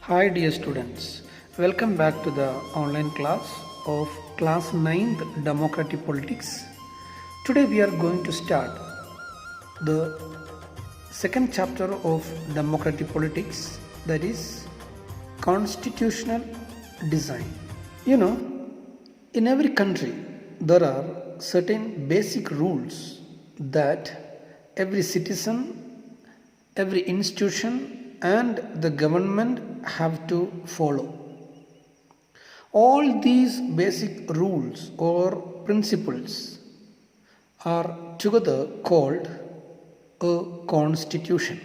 Hi dear students, welcome back to the online class of class 9th Democratic Politics. Today we are going to start the second chapter of Democratic Politics, that is constitutional design. In every country there are certain basic rules that every citizen, every institution and the government have to follow. All these basic rules or principles are together called a constitution.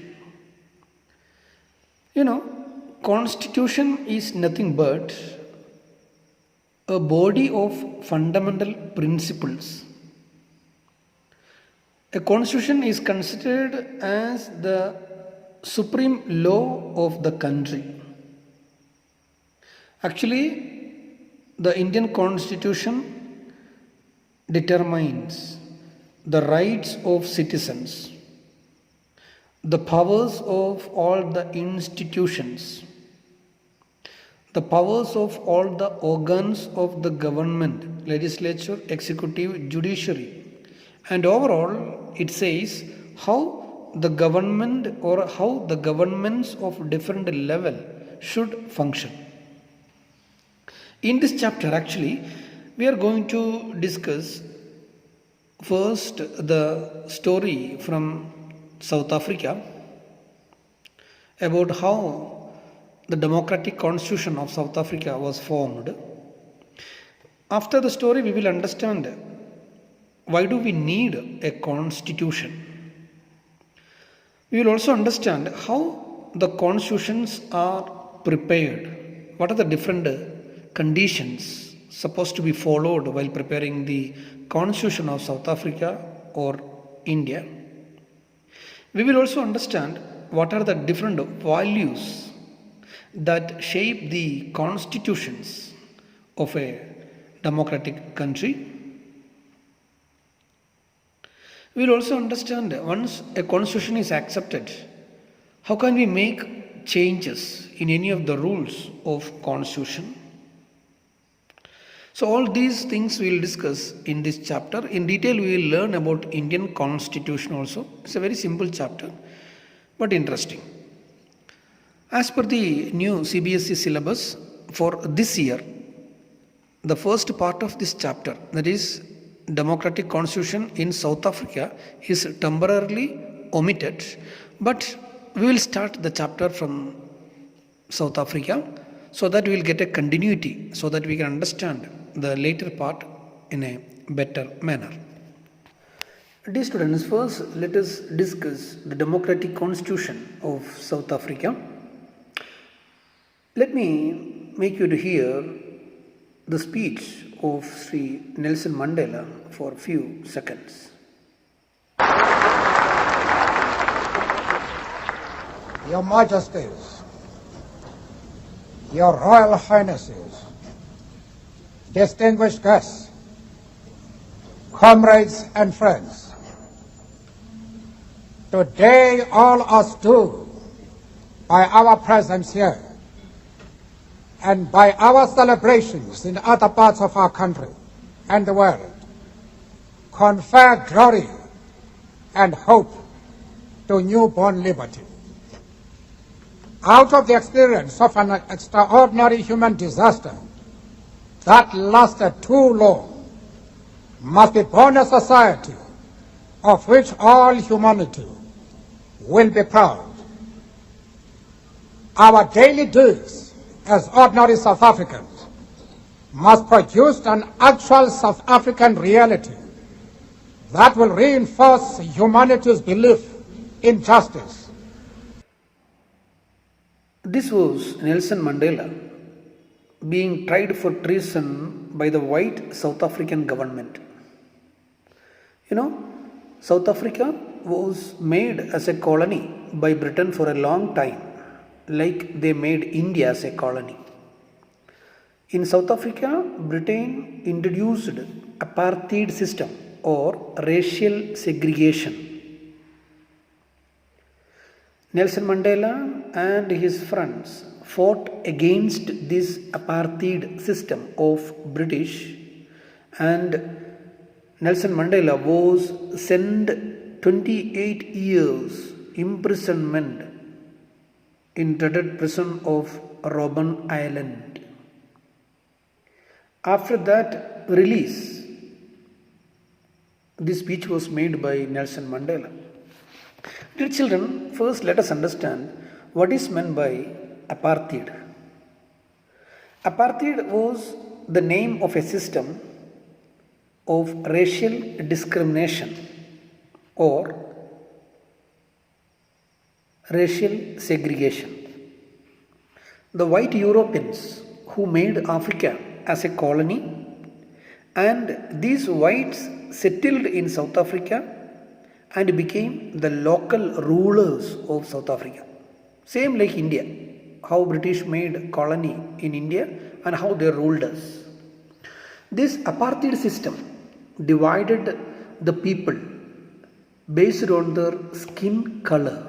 Constitution is nothing but a body of fundamental principles. A constitution is considered as the supreme law of the country. Actually, the Indian Constitution determines the rights of citizens, the powers of all the institutions, the powers of all the organs of the government, legislature, executive, judiciary, and overall it says how the government or how the governments of different level should function. In this chapter actually we are going to discuss first the story from South Africa about how the democratic constitution of South Africa was formed. After the story we will understand why do we need a constitution. We will also understand how the constitutions are prepared. What are the different conditions supposed to be followed while preparing the constitution of South Africa or India. We will also understand what are the different values that shape the constitutions of a democratic country. We will also understand once a constitution is accepted, how can we make changes in any of the rules of constitution. So all these things we will discuss in this chapter. In detail we will learn about Indian constitution also. It's a very simple chapter but interesting. As per the new CBSE syllabus for this year, the first part of this chapter, that is democratic constitution in South Africa, is temporarily omitted, but we will start the chapter from South Africa so that we will get a continuity, so that we can understand the later part in a better manner. Dear students, first let us discuss the democratic constitution of South Africa. Let me make you to hear the speech of Sri Nelson Mandela for a few seconds. Your Majesties, Your Royal Highnesses, distinguished guests, comrades and friends, today all us do, by our presence here, and by our celebrations in other parts of our country and the world, confer glory and hope to newborn liberty. Out of the experience of an extraordinary human disaster that lasted too long, must be born a society of which all humanity will be proud. Our daily deeds as ordinary South Africans must produce an actual South African reality that will reinforce humanity's belief in justice. This was Nelson Mandela being tried for treason by the white South African government. South Africa was made as a colony by Britain for a long time, like they made India as a colony. In South Africa, Britain introduced apartheid system or racial segregation. Nelson Mandela and his friends fought against this apartheid system of British, and Nelson Mandela was sent 28 years imprisonment in dreaded prison of Robben Island. After that release, this speech was made by Nelson Mandela. Dear children, first let us understand what is meant by apartheid. Apartheid was the name of a system of racial discrimination or racial segregation. The white Europeans who made Africa as a colony, and these whites settled in South Africa and became the local rulers of South Africa. Same like India, how British made colony in India and how they ruled us. This apartheid system divided the people based on their skin color.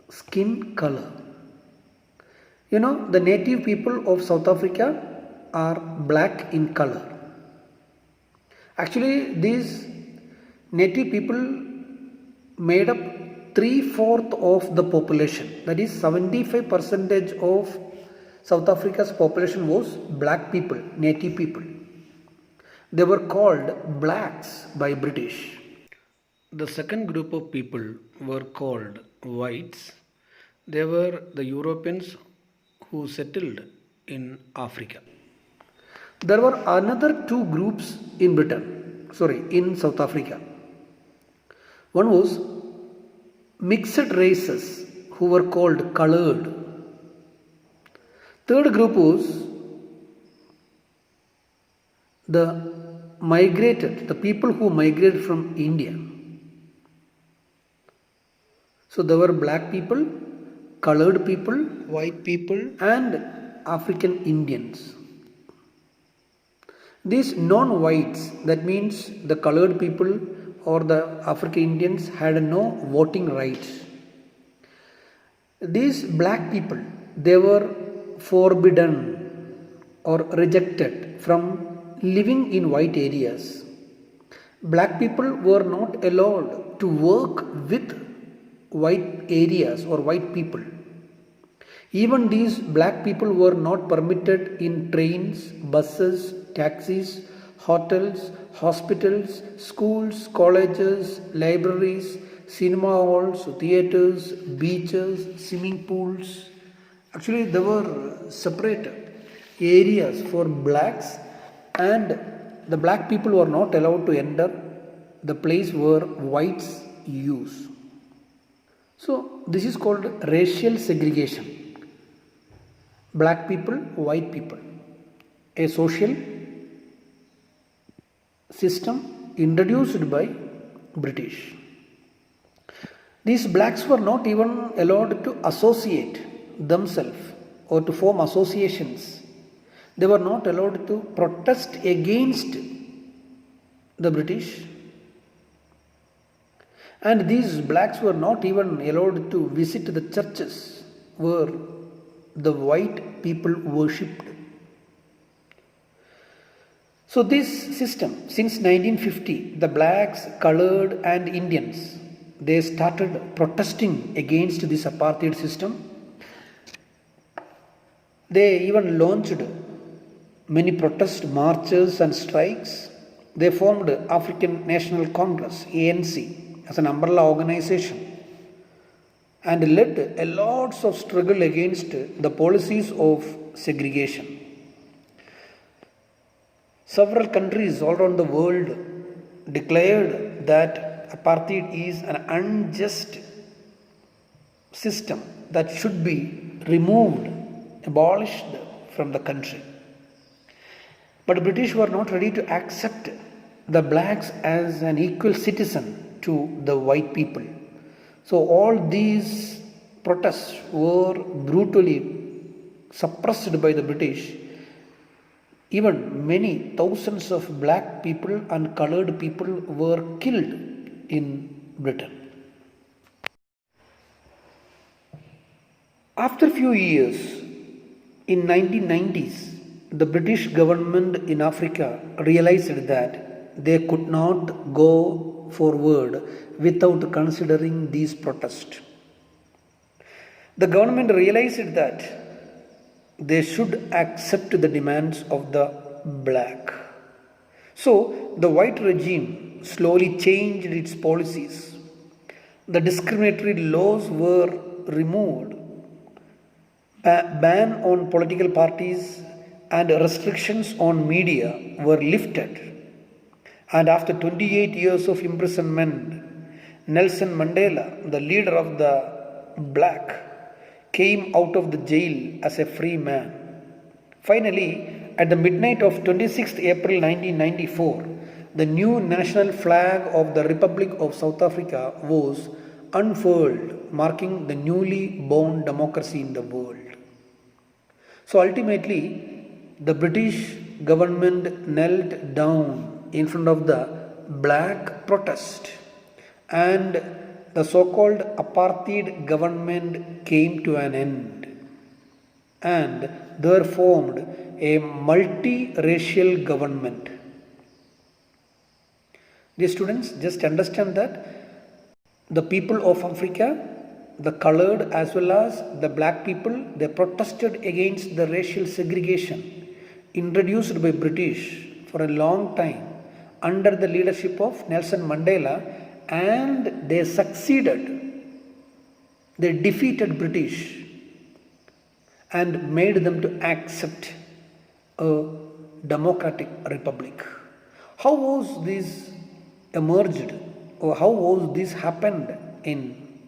Skin color. You know, the native people of South Africa are black in color. Actually, these native people made up 3/4 of the population. That is 75% of South Africa's population was black people, native people. They were called blacks by British. The second group of people were called whites. They were the Europeans who settled in Africa. There were another two groups in South Africa. One was mixed races who were called colored. Third group was the people who migrated from India. So there were black people, colored people, white people, and African Indians. These non-whites, that means the colored people or the African Indians, had no voting rights. These black people, they were forbidden or rejected from living in white areas. Black people were not allowed to work with white areas or white people. Even these black people were not permitted in trains, buses, taxis, hotels, hospitals, schools, colleges, libraries, cinema halls, theaters, beaches, swimming pools. Actually, there were separate areas for blacks, and the black people were not allowed to enter the place where whites use. So, this is called racial segregation. Black people, white people. A social system introduced by British. These blacks were not even allowed to associate themselves or to form associations. They were not allowed to protest against the British. And these blacks were not even allowed to visit the churches where the white people worshipped. So this system, since 1950, the blacks, colored and Indians, they started protesting against this apartheid system. They even launched many protest marches and strikes. They formed African National Congress, ANC, as an umbrella organization, and led a lots of struggle against the policies of segregation. Several countries all around the world declared that apartheid is an unjust system that should be removed, abolished from the country. But British were not ready to accept the blacks as an equal citizen to the white people. So all these protests were brutally suppressed by the British. Even many thousands of black people and colored people were killed in Britain. After few years, In 1990s, the British government in Africa realized that they could not go forward without considering these protests. The government realized that they should accept the demands of the black. So the white regime slowly changed its policies. The discriminatory laws were removed, ban on political parties and restrictions on media were lifted. And after 28 years of imprisonment, Nelson Mandela, the leader of the black, came out of the jail as a free man. Finally, at the midnight of 26th April 1994, the new national flag of the Republic of South Africa was unfurled, marking the newly born democracy in the world. So ultimately, the British government knelt down in front of the black protest, and the so-called apartheid government came to an end, and there formed a multi-racial government. Dear students, just understand that the people of Africa, the colored as well as the black people, they protested against the racial segregation introduced by British for a long time under the leadership of Nelson Mandela, and they succeeded. They defeated British and made them to accept a democratic republic. How was this emerged, or how was this happened in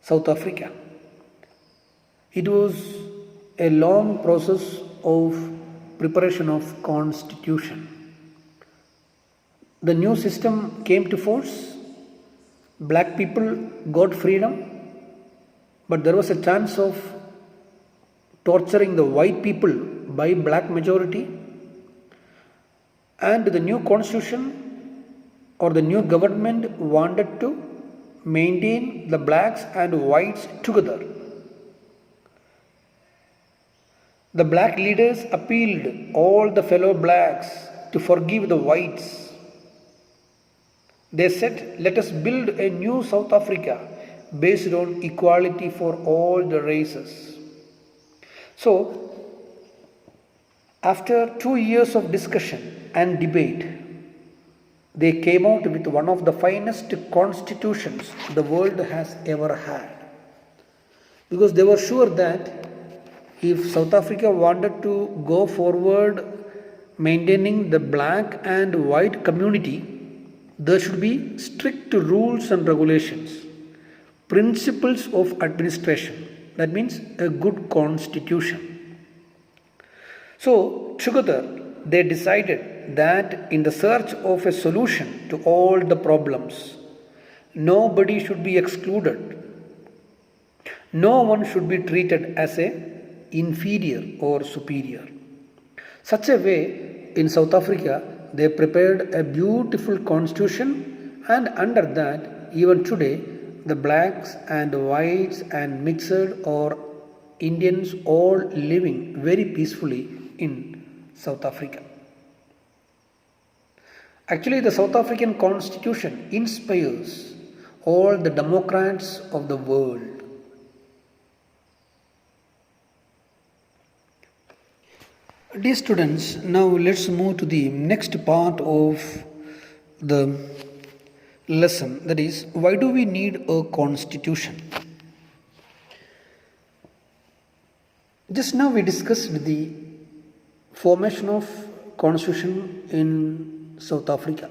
South Africa? It was a long process of preparation of constitution. The new system came to force, black people got freedom, but there was a chance of torturing the white people by black majority, and the new constitution or the new government wanted to maintain the blacks and whites together. The black leaders appealed all the fellow blacks to forgive the whites. They said, let us build a new South Africa based on equality for all the races. So, after 2 years of discussion and debate, they came out with one of the finest constitutions the world has ever had. Because they were sure that if South Africa wanted to go forward maintaining the black and white community, there should be strict rules and regulations, principles of administration. That means a good constitution. So, together they decided that in the search of a solution to all the problems, nobody should be excluded. No one should be treated as a inferior or superior. Such a way, in South Africa, they prepared a beautiful constitution, and under that, even today, the blacks and whites and mixed or Indians all living very peacefully in South Africa. Actually, the South African constitution inspires all the democrats of the world. Dear students, now let's move to the next part of the lesson, that is, why do we need a constitution? Just now we discussed the formation of constitution in South Africa.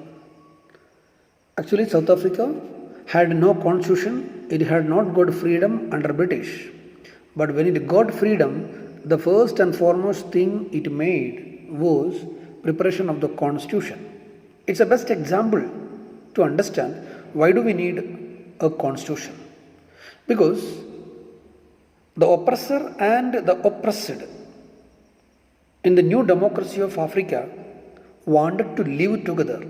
Actually, South Africa had no constitution, it had not got freedom under British. But when it got freedom, the first and foremost thing it made was preparation of the constitution. It's the best example to understand why do we need a constitution. Because the oppressor and the oppressed in the new democracy of Africa wanted to live together.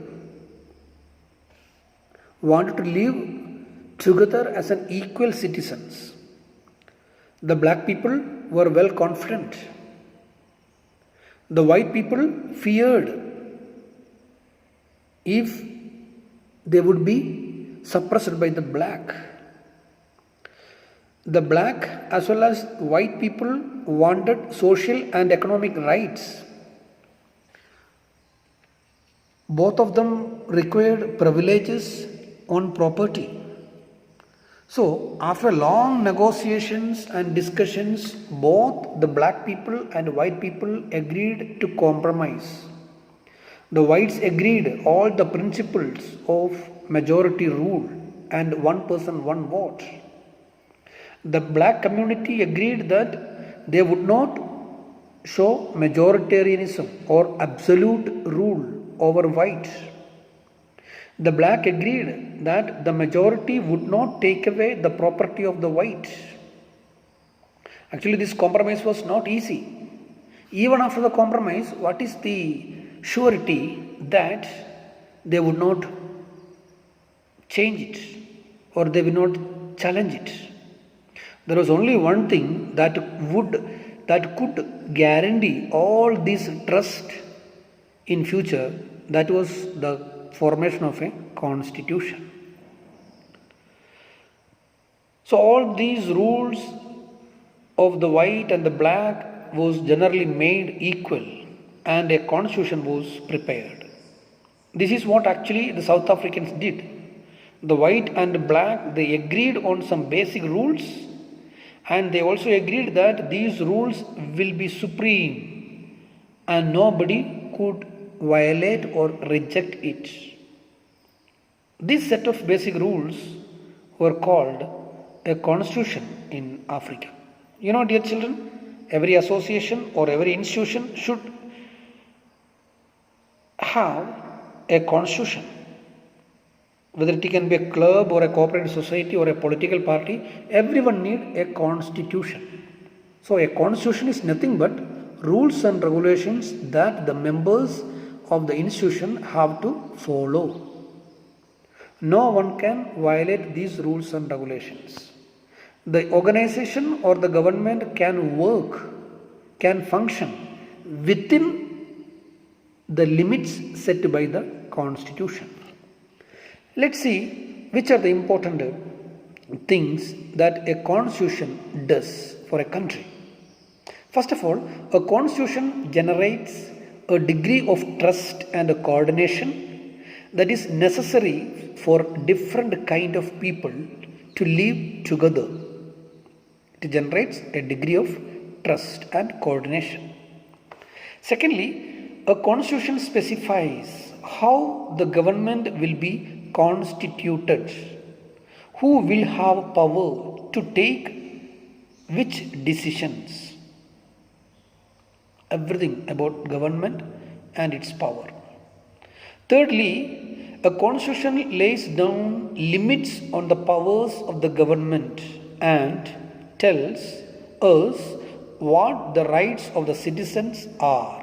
Wanted to live together as an equal citizens. The black people were well confident. The white people feared if they would be suppressed by the black. The black as well as white people wanted social and economic rights. Both of them required privileges on property. So, after long negotiations and discussions, both the black people and white people agreed to compromise. The whites agreed all the principles of majority rule and one person, one vote. The black community agreed that they would not show majoritarianism or absolute rule over white. The black agreed that the majority would not take away the property of the white. Actually, this compromise was not easy. Even after the compromise, what is the surety that they would not change it or they will not challenge it? There was only one thing that could guarantee all this trust in future, that was the formation of a constitution. So all these rules of the white and the black was generally made equal and a constitution was prepared. This is what actually the South Africans did. The white and black, they agreed on some basic rules and they also agreed that these rules will be supreme and nobody could violate or reject it. This set of basic rules were called a constitution in Africa. You know, dear children, every association or every institution should have a constitution. Whether it can be a club or a cooperative society or a political party, everyone needs a constitution. So a constitution is nothing but rules and regulations that the members of the institution have to follow. No one can violate these rules and regulations. The organization or the government can work, can function within the limits set by the constitution. Let's see which are the important things that a constitution does for a country. First of all, a constitution generates a degree of trust and coordination that is necessary for different kind of people to live together. It generates a degree of trust and coordination. Secondly, a constitution specifies how the government will be constituted, who will have power to take which decisions, everything about government and its power. Thirdly, a constitution lays down limits on the powers of the government and tells us what the rights of the citizens are.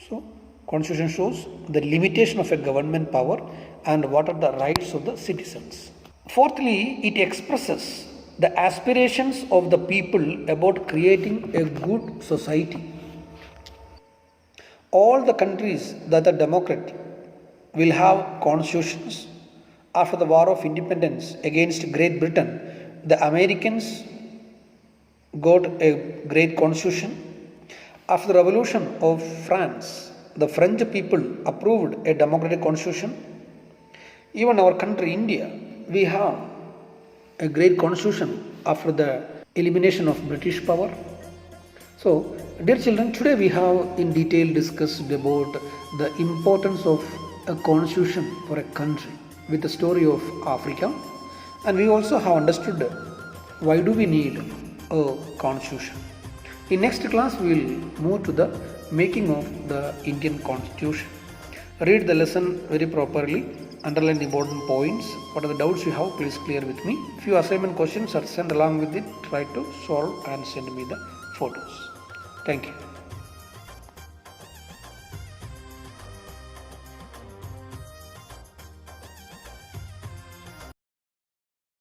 So, Constitution shows the limitation of a government power and what are the rights of the citizens. Fourthly, it expresses the aspirations of the people about creating a good society. All the countries that are democratic will have constitutions. After the War of Independence against Great Britain, the Americans got a great constitution. After the Revolution of France, the French people approved a democratic constitution. Even our country, India, we have a great constitution after the elimination of British power. So, dear children, today we have in detail discussed about the importance of a constitution for a country with the story of Africa, and we also have understood why do we need a constitution. In next class we will move to the making of the Indian Constitution. Read the lesson very properly, underline the important points. What are the doubts you have, please clear with me. Few assignment questions are sent along with it. Try to solve and send me the photos. Thank you.